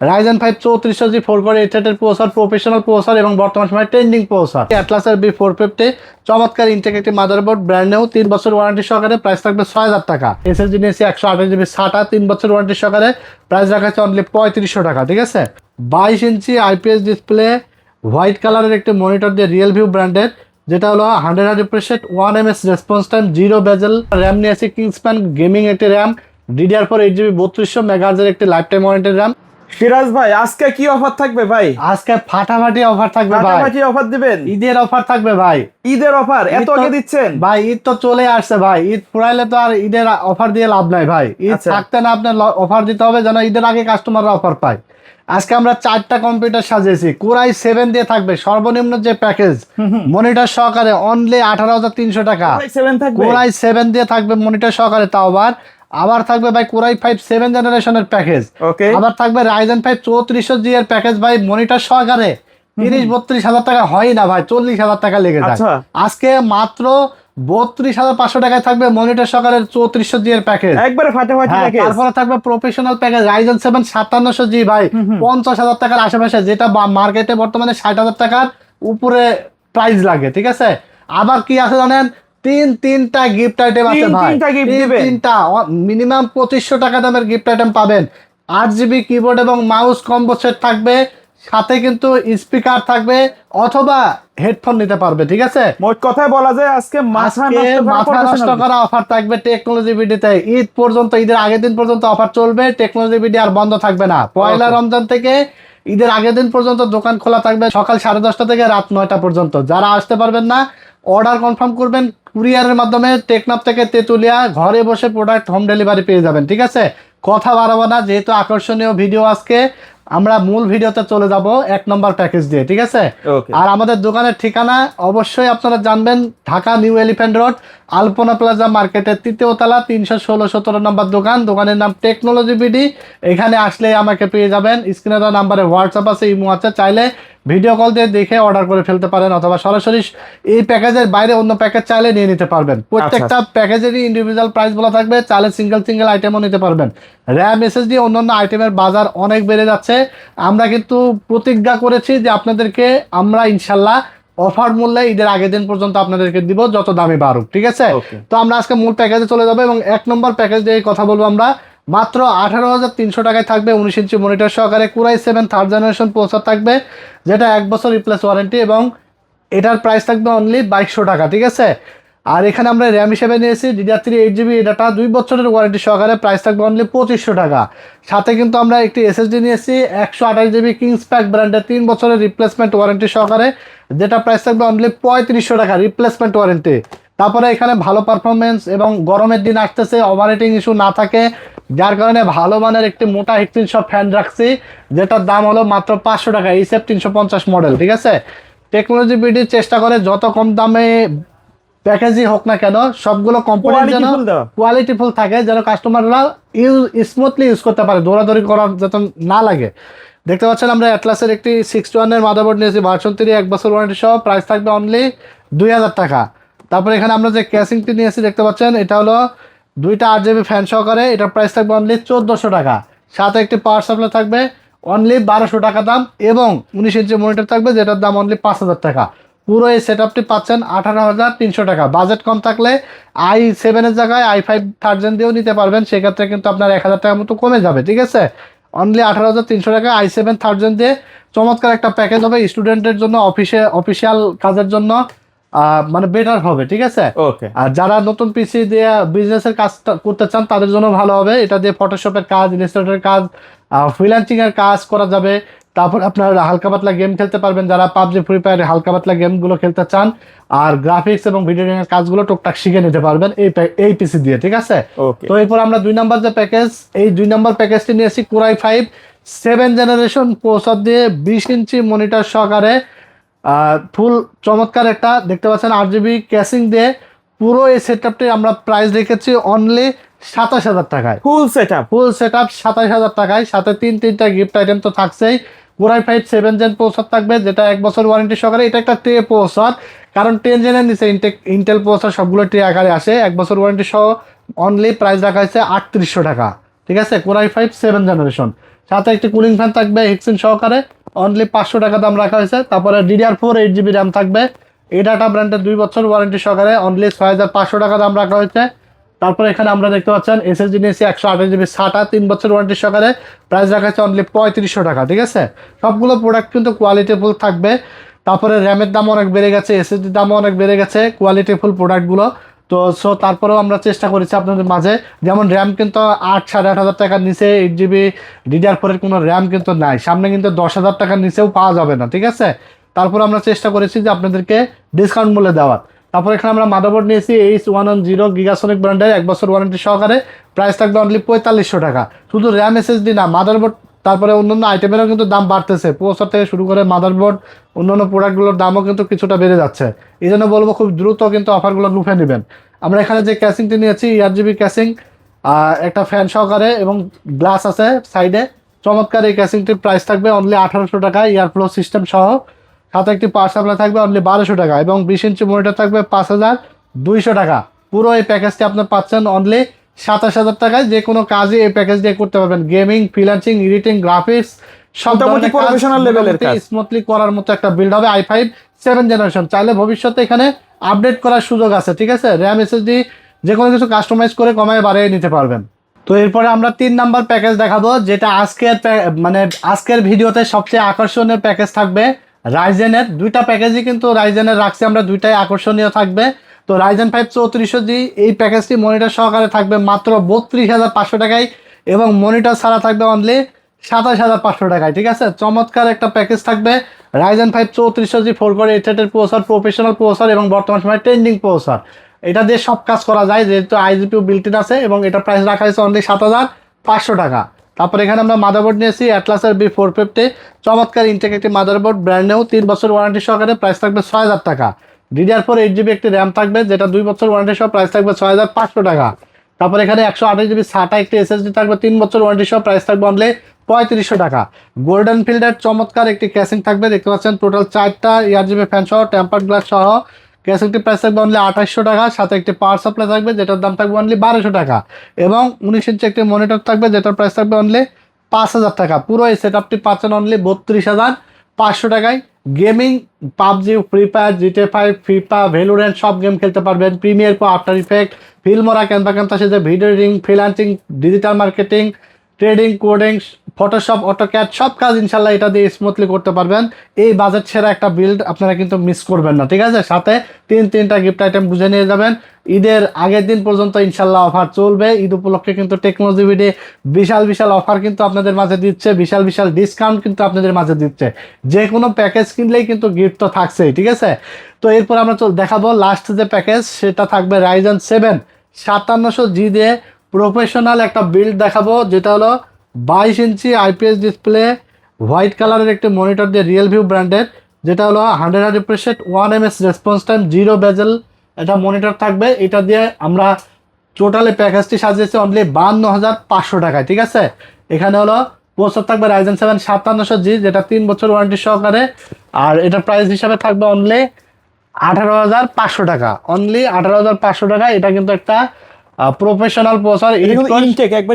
Ryzen 5 3400G 4 core 8 এর processor, professional processor এবং বর্তমান সময়ে ট্রেন্ডিং প্রসেসর। অ্যাটলাসের B450 চমৎকার ইনটেক একটি মাদারবোর্ড, ব্র্যান্ড নিউ, 3 বছর ওয়ারেন্টি সহকারে, প্রাইস থাকবে 6000 টাকা। এসএসডি নিয়েছি 128GB SATA, 3 বছর ওয়ারেন্টি সহকারে, প্রাইস রাখা আছে অনলি 3500 টাকা। ঠিক আছে, 22 ইঞ্চি আইপিএস ডিসপ্লে, হোয়াইট কালারের একটি মনিটর দিয়ে রিয়েল ভিউ ব্র্যান্ডের, যেটা হলো 100 রিফ্রেশ, 1 ms রেসপন্স টাইম, 0 বেজেল। র্যাম নিয়েছি কিংসপ্যান গেমিং একটি র্যাম, DDR4 8GB 3200 মেগাহার্জ একটি life time warranty RAM. Siraj ভাই আজকে কি অফার থাকবে ভাই? আজকে ফাটাফাটি অফার থাকবে ভাই। ফাটাফাটি অফার দিবেন? ঈদের অফার থাকবে ভাই। ঈদের অফার এত আগে দিচ্ছেন ভাই? ঈদ তো চলে আসছে ভাই, ঈদ ফুরাইলে তো আর ঈদের অফার দিয়ে লাভ নাই ভাই। ঈদ থাকতে না আপনার অফার দিতে হবে, যেন ঈদের আগে কাস্টমাররা অফার পায়। আজকে আমরা 4টা কম্পিউটার সাজিয়েছি, কোরাই 7 দিয়ে থাকবে সর্বনিম্ন যে প্যাকেজ, মনিটর সহকারে অনলি 18300 টাকা। কোরাই 7 দিয়ে থাকবে মনিটর সহকারে, তাও আবার থাকবে ভাই কোরাই 5 7 জেনারেশনের প্যাকেজ। আবার থাকবে রাইজেন 5 3400G এর প্যাকেজ ভাই, মনিটর সহকারে 30-32 হাজার টাকা হয় না ভাই, 40,000 টাকা লেগে যায়। আজকে মাত্র 32,500 টাকায় থাকবে মনিটর সহকারে 3400G এর প্যাকেজ, একবারে ফাটাফাটি প্যাকেজ। তারপরে থাকবে প্রফেশনাল প্যাকেজ রাইজেন 7 5700G ভাই, 50,000 টাকার আশেপাশে, যেটা মার্কেটে বর্তমানে 60,000 টাকার উপরে প্রাইস লাগে। ঠিক আছে, আবার কি আছে জানেন, তিনটা গিফট আইটেম আছে ভাই, তিনটা মিনিমাম 2500 টাকা দামের গিফট আইটেম পাবেন। 8GB কিবোর্ড এবং মাউস কম্বো সেট থাকবে, সাথে কিন্তু স্পিকার থাকবে অথবা হেডফোন নিতে পারবে। ঠিক আছে, মোট কথায় বলা যায় আজকে মাথা নষ্ট করা অফার থাকবে টেকনোলজি বিডিতে। ঈদ পর্যন্ত, ঈদের আগের দিন পর্যন্ত অফার চলবে। টেকনোলজি বিডি আর বন্ধ থাকবে না। পয়লা রমজান থেকে ঈদের আগের দিন পর্যন্ত দোকান খোলা থাকবে, সকাল 10:30 থেকে রাত 9টা পর্যন্ত। যারা আসতে পারবেন না, অর্ডার কনফার্ম করবেন কুরিয়ারের মাধ্যমে, টেকনাফ থেকে তেতুলিয়া, ঘরে বসে প্রোডাক্ট হোম ডেলিভারি পেয়ে যাবেন। ঠিক আছে, কথা বাড়াবো না, যেহেতু আকর্ষণীয় ভিডিও আজকে, আমরা মূল ভিডিওতে চলে যাব 1 নম্বর প্যাকেজ দিয়ে। ঠিক আছে, আর আমাদের দোকানের ঠিকানা অবশ্যই আপনারা জানবেন, ঢাকা নিউ এলিফ্যান্ট রোড, আলপনা প্লাজা মার্কেটের 3য় তলা, 316-17 নম্বর দোকান। দোকানের নাম টেকনোলজি বিডি। এখানে আসলে আমাকে পেয়ে যাবেন। স্ক্রিনে দেওয়া নাম্বারে হোয়াটসঅ্যাপ আছে, ইমো আছে, চাইলে ভিডিও কল দিয়ে দেখে অর্ডার করে ফেলতে পারেন, অথবা সরাসরি এই প্যাকেজের বাইরে অন্য প্যাকেজ চাইলে নিয়ে নিতে পারবেন। প্রত্যেকটা প্যাকেজেরই ইন্ডিভিজুয়াল প্রাইস বলা থাকবে, চাইলে সিঙ্গেল আইটেমও নিতে পারবেন। র্যাম এসএসডি অন্যান্য আইটেমের বাজার অনেক বেড়ে যাচ্ছে, আমরা কিন্তু প্রতিজ্ঞা করেছি যে আপনাদেরকে আমরা ইনশাল্লাহ অফার মূল্যে ঈদের আগের দিন পর্যন্ত আপনাদেরকে দিব, যত দামে বাড়ুক। ঠিক আছে, তো আমরা আজকে মূল প্যাকেজে চলে যাবো এবং 1 নম্বর প্যাকেজ দিয়ে কথা বলবো আমরা। মাত্র 18,300 টাকায় থাকবে 19 ইঞ্চি মনিটর সহকারে, কোরাই 7 থার্ড জেনারেশন প্রসেসর থাকবে, যেটা 1 বছর রিপ্লেস ওয়ারেন্টি, এবং এটার প্রাইস থাকবে অনলি 2200 টাকা। ঠিক আছে, আর এখানে আমরা র্যাম হিসেবে নিয়েছি DDR3 8GB ডাটা, 2 বছরের ওয়ারেন্টি সহকারে, প্রাইস থাকবে অনলি 2500 টাকা। সাথে কিন্তু আমরা একটি এসএসডি নিয়েছি 128GB কিংসপ্যাক ব্র্যান্ডের, 3 বছরের রিপ্লেসমেন্ট ওয়ারেন্টি সহকারে, যেটা প্রাইস থাকবে অনলি 3500 টাকা রিপ্লেসমেন্ট ওয়ারেন্টি। তারপরে এখানে ভালো পারফরমেন্স এবং গরমের দিন আসতেছে, ওভারহিটিং ইস্যু না থাকে, যার কারণে ভালো মানের একটি মোটা হিটপ্রিন সব ফ্যান রাখছি, যেটার দাম হলো মাত্র 500 টাকা, ESEF 350 মডেল। ঠিক আছে, টেকনোলজি বিডি চেষ্টা করে যত কম দামে প্যাকেজই হোক না কেন, সবগুলো কোম্পানির যেন কোয়ালিটিফুল থাকে, যেন কাস্টমাররা স্মুথলি ইউজ করতে পারে, দৌড়াদৌড়ি করার যাতে না লাগে। দেখতে পাচ্ছেন আমরা অ্যাটলাসের একটি 61 এর মাদারবোর্ড নিয়েছি, ভার্সন 3, 1 বছর ওয়ারেন্টি সহ, প্রাইস থাকবে অনলি 2000 টাকা। তারপরে এখানে আমরা যে ক্যাসিংটি নিয়েছি দেখতে পাচ্ছেন, এটা হলো 2টা 8GB ফ্যান সহকারে, এটার প্রাইস থাকবে অনলি 1400 টাকা। সাথে একটি পাওয়ার সাপ্লাই থাকবে অনলি 1200 টাকা দাম, এবং 19 ইঞ্চি মনিটর থাকবে, যেটার দাম অনলি 5000 টাকা। পুরো এই সেটআপটি পাচ্ছেন 18,300 টাকা। বাজেট কম থাকলে i7 এর জায়গায় i5 থার্ড জেন দিয়েও নিতে পারবেন, সেক্ষেত্রে কিন্তু আপনার 1000 টাকার মতো কমে যাবে। ঠিক আছে, অনলি 18,300 টাকা i7 থার্ড জেন দিয়ে চমৎকার একটা প্যাকেজ হবে, স্টুডেন্টের জন্য, অফিসিয়াল কাজের জন্য মানে বেটার হবে। ঠিক আছে, আর যারা নতুন পিসি দিয়ে বিজনেসের কাজ করতে চান তাদের জন্য ভালো হবে। এটা দিয়ে ফটোশপের কাজ, ইলাস্ট্রেটরের কাজ, ফ্রিল্যান্সিং এর কাজ করা যাবে। তারপর আপনার হালকা পাতলা গেম খেলতে পারবেন, যারা পাবজি ফ্রি ফায়ার হালকা পাতলা গেমগুলো খেলতে চান, আর গ্রাফিক্স এবং ভিডিও গেমের কাজগুলো টুকটাক শিখে নিতে পারবেন এই পিসি দিয়ে। ঠিক আছে, তো এরপর আমরা 2 নম্বর যে প্যাকেজ, এই 2 নম্বর প্যাকেজটি নিয়েছি কোরাই 5 7 জেনারেশন প্রসেসর দিয়ে, 20 ইঞ্চি মনিটর সহকারে, ফুল চমৎকার একটা দেখতে পাচ্ছেন 8GB ক্যাসিং দিয়ে। পুরো এই সেটআপটি আমরা প্রাইস রেখেছি অনলি 27,000 টাকায়। ফুল সেটআপ 27,000 টাকায়, সাথে তিনটা গিফট আইটেম তো থাকছেই। কোরাই 5 7 জেন প্রসেসর থাকবে, যেটা 1 বছর ওয়ারেন্টি সহকারে। এটা একটা ট্রে প্রসেসর, কারণ 10 জেনের নিচে ইন্টেল প্রসেসর সবগুলো ট্রে আকারে আসে। 1 বছর ওয়ারেন্টি সহ অনলি প্রাইস রাখা হয়েছে 3800 টাকা। ঠিক আছে, কোরাই 5 7 জেনারেশন। সাথে একটি কুলিং ফ্যান থাকবে হিটসিন সহকারে, অনলি 500 টাকা দাম রাখা হয়েছে। তারপরে DDR4 8GB র্যাম থাকবে, এই ডাটা ব্র্যান্ডের 2 বছর ওয়ারেন্টি সহকারে অনলি 6500 টাকা দাম রাখা হয়েছে। তারপরে এখানে আমরা দেখতে পাচ্ছেন এসএসডি নিয়েছি 128GB SATA 3 বছর ওয়ারেন্টি সহকারে, প্রাইস রাখা হয়েছে অনলি 3500 টাকা। ঠিক আছে, সবগুলো প্রোডাক্ট কিন্তু কোয়ালিটিফুল থাকবে। তারপরে র্যামের দাম অনেক বেড়ে গেছে, এসএসডির দামও অনেক বেড়ে গেছে, কোয়ালিটিফুল প্রোডাক্টগুলো। তো তারপরেও আমরা চেষ্টা করেছি আপনাদের মাঝে, যেমন র্যাম কিন্তু 8,500 টাকার নিচে 8GB DDR4 এর কোনো র্যাম কিন্তু নাই, সামনে কিন্তু 10,000 টাকার নিচেও পাওয়া যাবে না। ঠিক আছে, তারপর আমরা চেষ্টা করেছি যে আপনাদেরকে ডিসকাউন্ট মূল্যে দেওয়ার। তারপর এখানে আমরা মাদারবোর্ড নিয়েছি H110 গিগাসনিক ব্র্যান্ডের 1 বছর ওয়ারেন্টি সহকারে, প্রাইস থাকবে অনলি 4500 টাকা। শুধু র্যাম এসএসডি না, মাদারবোর্ড তারপরে অন্যান্য আইটেমেরও কিন্তু দাম বাড়তেছে, প্রসেসর থেকে শুরু করে মাদারবোর্ড অন্যান্য প্রোডাক্টগুলোর দামও কিন্তু কিছুটা বেড়ে যাচ্ছে। এই জন্য বলবো খুব দ্রুত কিন্তু অফারগুলো লুফে নেবেন। আমরা এখানে যে ক্যাসিংটি নিয়েছি ERGB ক্যাসিং, একটা ফ্যান সহকারে এবং গ্লাস আছে সাইডে, চমৎকার এই ক্যাসিংটির প্রাইস থাকবে অনলি 1800 টাকা এয়ারফ্লো সিস্টেম সহ। সাথে একটি পাওয়ার সাপ্লাই থাকবে অনলি 1200 টাকা এবং 20 ইঞ্চি মনিটর থাকবে 5200 টাকা। পুরো এই প্যাকেজটি আপনার পাচ্ছেন অনলি 27000 টাকায়। যে কোনো কাজই এই প্যাকেজ দিয়ে করতে পারবেন, গেমিং, ফ্রিল্যান্সিং, এডিটিং, গ্রাফিক্স সব ধরনের প্রফেশনাল লেভেলের কাজ স্মুথলি করার মতো একটা বিল্ড হবে। i5 7 জেনারেশন, চাইলে ভবিষ্যতে এখানে আপডেট করার সুযোগ আছে। ঠিক আছে, র্যাম এসএসডি যে কোনো কিছু কাস্টমাইজ করে কমায় বাড়িয়ে নিতে পারবেন। তো এরপরে আমরা 3 নাম্বার প্যাকেজ দেখাবো, যেটা আজকের ভিডিওতে সবচেয়ে আকর্ষণীয় প্যাকেজ থাকবে রাইজেনের। দুইটা প্যাকেজই কিন্তু রাইজেনের রাখছি আমরা, দুইটাই আকর্ষণীয় থাকবে। তো রাইজেন 5 3400G এই প্যাকেজটি মনিটর সহকারে থাকবে মাত্র 32,500 টাকায় এবং মনিটর ছাড়া থাকবে অনলি 27,500 টাকায়। ঠিক আছে, চমৎকার একটা প্যাকেজ থাকবে। রাইজেন 5 3400G 4 কোর 8 থ্রেডের প্রসেসর, প্রফেশনাল প্রসেসর এবং বর্তমান সময় ট্রেন্ডিং প্রসেসর। এটা দিয়ে সব কাজ করা যায় যেহেতু আইজিপিউ বিল্ট-ইন আছে এবং এটা প্রাইস রাখা হয়েছে অনলি 7,500 টাকা। তারপর এখানে আমরা মাদারবোর্ড নিয়েছি অ্যাটলাসের B450, চমৎকার ইনটেক একটি মাদারবোর্ড, ব্র্যান্ড নিউ 3 বছর ওয়ারেন্টি সহকারে, প্রাইস থাকবে 6000 টাকা। DDR4 8GB একটি র্যাম থাকবে, যেটা 2 বছর ওয়ারেন্টি সহ, প্রাইস থাকবে 6500 টাকা। তারপর এখানে 128GB SATA একটি এসএসডি থাকবে, 3 বছর ওয়ারেন্টি সহ, প্রাইস থাকবে অনলি 3500 টাকা। গোল্ডেন ফিল্ডের চমৎকার একটি ক্যাসিং থাকবে, দেখতে পাচ্ছেন টোটাল 4টা ERGB ফ্যান সহ, টেম্পার্ড গ্লাস সহ ক্যাসিংটি প্রাইস থাকবে অনলি 2800 টাকা। সাথে একটি পাওয়ার সাপ্লাই থাকবে, যেটার দাম থাকবে অনলি 1200 টাকা এবং 19 ইঞ্চি একটি মনিটর থাকবে, যেটার প্রাইস থাকবে অনলি 5000 টাকা। পুরো এই সেটআপটি পাচ্ছেন অনলি 32,500 টাকায়। Gaming, PUBG, free fire, GTA 5, FIFA, Valorant সব গেম খেলতে পারবেন। Premiere Pro, after effect, Filmora, Canva ক্যানভাসে যে video editing, freelancing, digital marketing, trading, coding, Photoshop, AutoCAD সব কাজ ইনশাল্লাহ এটা দিয়ে স্মুথলি করতে পারবেন। এই বাজেট সেরা একটা বিল্ড আপনারা কিন্তু মিস করবেন না। ঠিক আছে, সাথে তিনটা গিফট আইটেম বুঝে নিয়ে যাবেন। ঈদের আগের দিন পর্যন্ত ইনশাল্লাহ অফার চলবে। ঈদ উপলক্ষে কিন্তু টেকনোলজি ভিডি বিশাল অফার কিন্তু আপনাদের মাঝে দিচ্ছে, বিশাল ডিসকাউন্ট কিন্তু আপনাদের মাঝে দিচ্ছে। যে কোনো প্যাকেজ কিনলেই কিন্তু গিফট তো থাকছেই। ঠিক আছে, তো এরপর আমরা দেখাবো লাস্ট যে প্যাকেজ, সেটা থাকবে রাইজেন 7 5700G দিয়ে প্রফেশনাল একটা বিল্ড দেখাবো, যেটা হলো 22 ইঞ্চি IPS ডিসপ্লে, হোয়াইট কালারের একটি মনিটর দিয়ে রিয়েলভিউ ব্র্যান্ডের, যেটা হলো 100 refresh rate, 1 ms response time, 0 বেজেল এটা মনিটর থাকবে। এটা দিয়ে আমরা টোটালি প্যাকেজটি সাজিয়েছি অনলি 52,500 টাকায়। ঠিক আছে, এখানে হলো প্রসেসর থাকবে রাইজেন 7 5700G, যেটা 3 বছর ওয়ারেন্টি সহকারে, আর এটার প্রাইস হিসাবে থাকবে অনলি 18,500 টাকা। অনলি 18,500 টাকা। এটা কিন্তু একটা প্রফেশনাল প্রসেসর,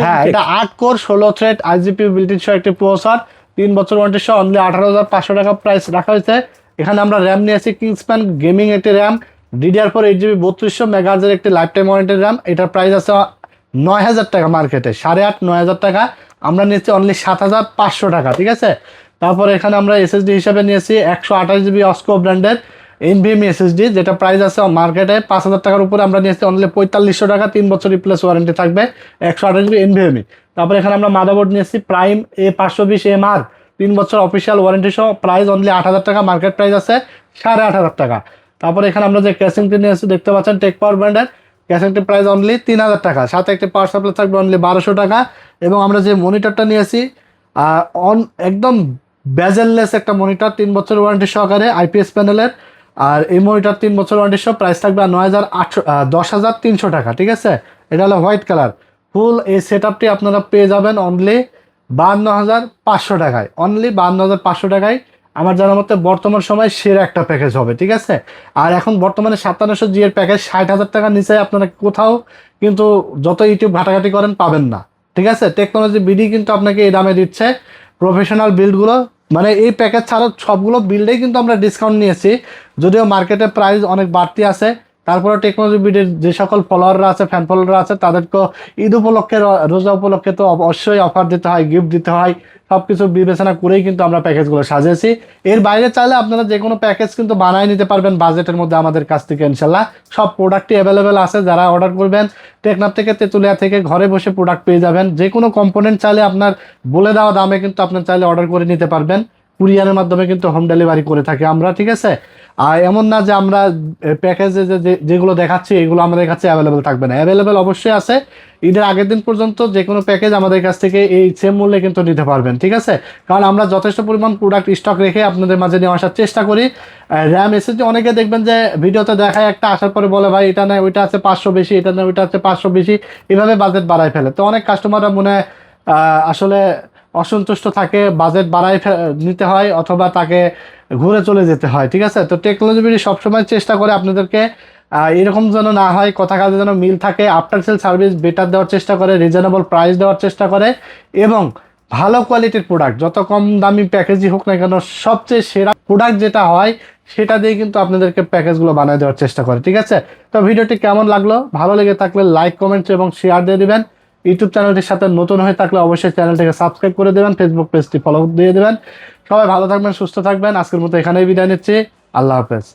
হ্যাঁ এটা 8 কোর 16 থ্রেড আইজিপিউ বিল্ট-ইন সহ একটি প্রসেসর, 3 বছর ওয়ারেন্টি সহ, অনলি 18,500 টাকা প্রাইস রাখা হয়েছে। এখানে আমরা র্যাম নিয়েছি কিংসপ্যান গেমিং একটি র্যাম, DDR4 8GB 3200 মেগাহার্জের একটি লাইফ টাইম ওয়ারেন্টি র্যাম। এটার প্রাইস আছে 9,000 টাকা মার্কেটে, 8,500 টাকা, আমরা নিয়েছি অনলি 7,500 টাকা। ঠিক আছে, তারপর এখানে আমরা এসএসডি হিসাবে নিয়েছি 128GB অস্কো ব্র্যান্ডের NVMe SSD, যেটা প্রাইস আছে মার্কেটে 5,000 টাকার উপরে, আমরা নিয়েছি অনলি 4500 টাকা, 3 বছর রিপ্লেস ওয়ারেন্টি থাকবে, 128GB NVMe। তারপর এখানে আমরা মাদারবোর্ড নিয়েছি প্রাইম A520MR, 3 বছর অফিসিয়াল ওয়ারেন্টি সহ, প্রাইস অনলি 8,000 টাকা, মার্কেট প্রাইস আছে 8,500 টাকা। তারপর এখানে আমরা যে ক্যাসিংটি নিয়েছি দেখতে পাচ্ছেন টেক পাওয়ার ব্র্যান্ডের, ক্যাসিংটির প্রাইস অনলি 3,000 টাকা, সাথে একটি পাওয়ার সাপ্লাই থাকবে অনলি 1200 টাকা। এবং আমরা যে মনিটরটা নিয়েছি একদম বেজেললেস একটা মনিটর, 3 বছর ওয়ারেন্টি সহকারে, IPS প্যানেলের, আর এই মনিটর 3 বছর ওয়ারেন্টি সহ, প্রাইস থাকবে 10,300 টাকা। ঠিক আছে, এটা হলো হোয়াইট কালার। ফুল এই সেটআপটি আপনারা পেয়ে যাবেন অনলি 52,500 টাকায়, অনলি 52,500 টাকায়। আমার জানার মতে বর্তমান সময় সেরা একটা প্যাকেজ হবে। ঠিক আছে, আর এখন বর্তমানে 5700G এর প্যাকেজ 60,000 টাকার নিচে আপনারা কোথাও কিন্তু যত ইউটিউব ঘাটাঘাটি করেন পাবেন না। ঠিক আছে, টেকনোলজি বিডি কিন্তু আপনাকে এই দামে দিচ্ছে। প্রফেশনাল বিল্ডগুলো মানে এই প্যাকেজ ছাড়া সবগুলো বিল্ডেই কিন্তু আমরা ডিসকাউন্ট নিয়েছি, যদিও মার্কেটে প্রাইস অনেক বাড়তি আছে। তারপরে টেকনোলজি বিডের যে সকল ফলোয়াররা আছে, ফ্যান ফলোয়াররা আছে, তাদেরকেও ঈদ উপলক্ষে, রোজা উপলক্ষে তো অবশ্যই অফার দিতে হয়, গিফট দিতে হয়। সবকিছু বিবেচনা করেই কিন্তু আমরা প্যাকেজগুলো সাজিয়েছি। এর বাইরে চাইলে আপনারা যে কোনো প্যাকেজ কিন্তু বানায় নিতে পারবেন বাজেটের মধ্যে আমাদের কাছ থেকে ইনশাল্লাহ। সব প্রোডাক্টই অ্যাভেলেবেল আছে, যারা অর্ডার করবেন টেকনাফ থেকে, তেঁতুলিয়া থেকে ঘরে বসে প্রোডাক্ট পেয়ে যাবেন। যে কোনো কম্পোনেন্ট চাইলে আপনার বলে দেওয়া দামে কিন্তু আপনার চাইলে অর্ডার করে নিতে পারবেন। কুরিয়ারের মাধ্যমে কিন্তু হোম ডেলিভারি করে থাকি আমরা, ঠিক আছে। আর এমন না যে আমরা প্যাকেজে যেগুলো দেখাচ্ছি এগুলো আমাদের কাছে অ্যাভেলেবেল থাকবে না, অ্যাভেলেবেল অবশ্যই আছে। ঈদের আগের দিন পর্যন্ত যে কোনো প্যাকেজ আমাদের কাছ থেকে এই সেম মূল্যে কিন্তু নিতে পারবেন, ঠিক আছে। কারণ আমরা যথেষ্ট পরিমাণ প্রোডাক্ট স্টক রেখে আপনাদের মাঝে নিয়ে আসার চেষ্টা করি। র্যাম এসএসডি অনেকে দেখবেন যে ভিডিওতে দেখায় একটা, আসার পরে বলে ভাই এটা না ওইটা আছে 500 বেশি, এটা না ওইটা আছে 500 বেশি, এভাবে বাজেট বাড়ায় ফেলে। তো অনেক কাস্টমাররা মনে হয় আসলে অসন্তুষ্ট থাকে, বাজেট বাড়ায় নিতে হয় অথবা তাকে ঘুরে চলে যেতে হয়, ঠিক আছে। তো টেকনোলজি বিডি সবসময় চেষ্টা করে আপনাদেরকে এরকম যেন না হয়, কথা কাজে যেন মিল থাকে, আফটার সেল সার্ভিস বেটার দেওয়ার চেষ্টা করে, রিজনেবল প্রাইস দেওয়ার চেষ্টা করে, এবং ভালো কোয়ালিটির প্রোডাক্ট, যত কম দামি প্যাকেজই হোক না কেন, সবচেয়ে সেরা প্রোডাক্ট যেটা হয় সেটা দিয়ে কিন্তু আপনাদেরকে প্যাকেজগুলো বানিয়ে দেওয়ার চেষ্টা করে, ঠিক আছে। তো ভিডিওটি কেমন লাগলো, ভালো লেগে থাকলে লাইক, কমেন্ট এবং শেয়ার দিয়ে দিবেন। ইউটিউব চ্যানেলটির সাথে নতুন হয়ে থাকলে অবশ্যই চ্যানেলটিকে সাবস্ক্রাইব করে দেবেন, ফেসবুক পেজটি ফলো দিয়ে দেবেন। সবাই ভালো থাকবেন, সুস্থ থাকবেন। আজকের মতো এখানেই বিদায় নিচ্ছি। আল্লাহ হাফেজ।